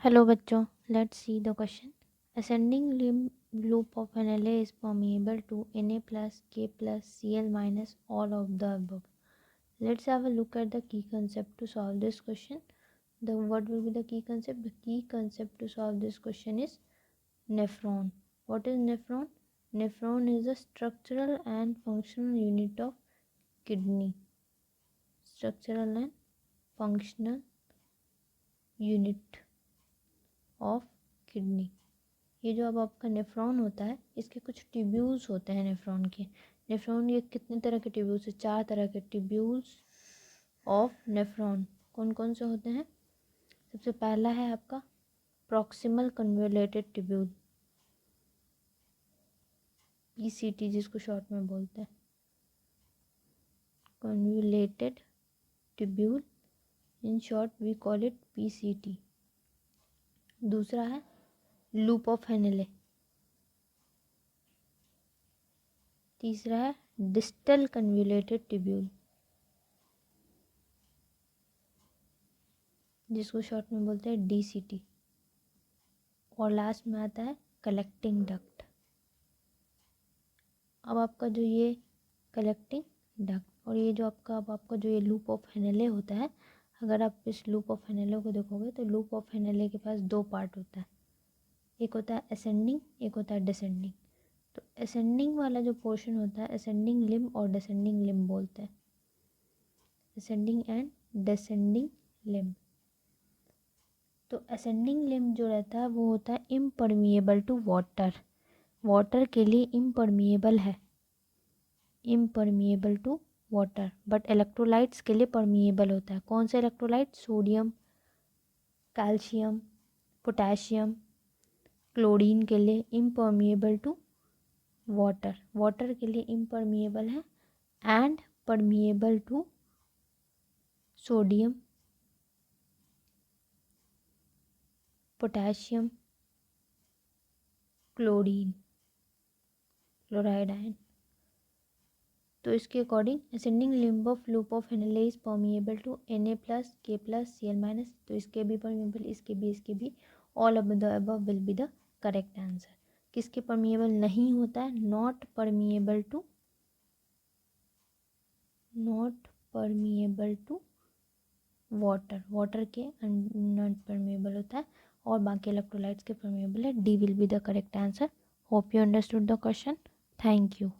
Hello बच्चों, let's see the question. Ascending limb loop of an LA is permeable to Na plus K plus Cl minus all of the above. Let's have a look at the key concept to solve this question. What will be the key concept? The key concept to solve this question is nephron. What is nephron? Nephron is the structural and functional unit of kidney. Structural and functional unit of kidney. ये जो अब आपका nephron होता है, इसके कुछ tubules होते हैं नेफ्रॉन के. नेफ्रॉन ये कितने तरह के ट्यूब्यूल्स है? 4 तरह के ट्यूब्यूल्स ऑफ नेफ्रॉन. कौन कौन से होते हैं? सबसे पहला है आपका प्रॉक्सिमल कन्वोल्यूटेड ट्यूब्यूल, पीसीटी जिसको शॉर्ट में बोलते हैं, convoluted tubule, in short we call it PCT. दूसरा है लूप ऑफ हेनेले. तीसरा है डिस्टल कन्वोल्यूटेड ट्यूब्यूल, जिसको शॉर्ट में बोलते हैं डीसीटी. और लास्ट में आता है कलेक्टिंग डक्ट. अब आपका जो ये कलेक्टिंग डक्ट और ये जो आपका अब आपका जो ये लूप ऑफ हेनेले होता है, अगर आप इस लूप ऑफ हेनेले को देखोगे तो लूप ऑफ हेनेले के पास 2 पार्ट होता है. एक होता है असेंडिंग, एक होता है डिसेंडिंग. तो असेंडिंग वाला जो पोर्शन होता है असेंडिंग लिम्ब और डिसेंडिंग लिम्ब बोलते हैं. Ascending and descending limb. तो असेंडिंग लिम्ब जो रहता है वो होता है इम्परमिएबल टू वाटर. वाटर के लिए इम्परमिएबल है, impermeable to water. But electrolytes के लिए परमिएबल होता है. कौन से electrolyte? Sodium, calcium, potassium, chlorine के लिए इम्परमिएबल टू वाटर. वाटर के लिए इम्परमिएबल है and permeable to sodium, potassium, chlorine, chloride ion. तो इसके according ascending limb of loop of Henle is permeable to Na plus K plus Cl minus. तो इसके भी परमिएबल, इसके भी. All of the above will be the correct answer. किसके permeable नहीं होता है? Not permeable to water. Water के नॉट परमिएबल होता है और बाकी इलेक्ट्रोलाइट्स के परमिएबल है. D will be the correct answer. Hope you understood the question. Thank you.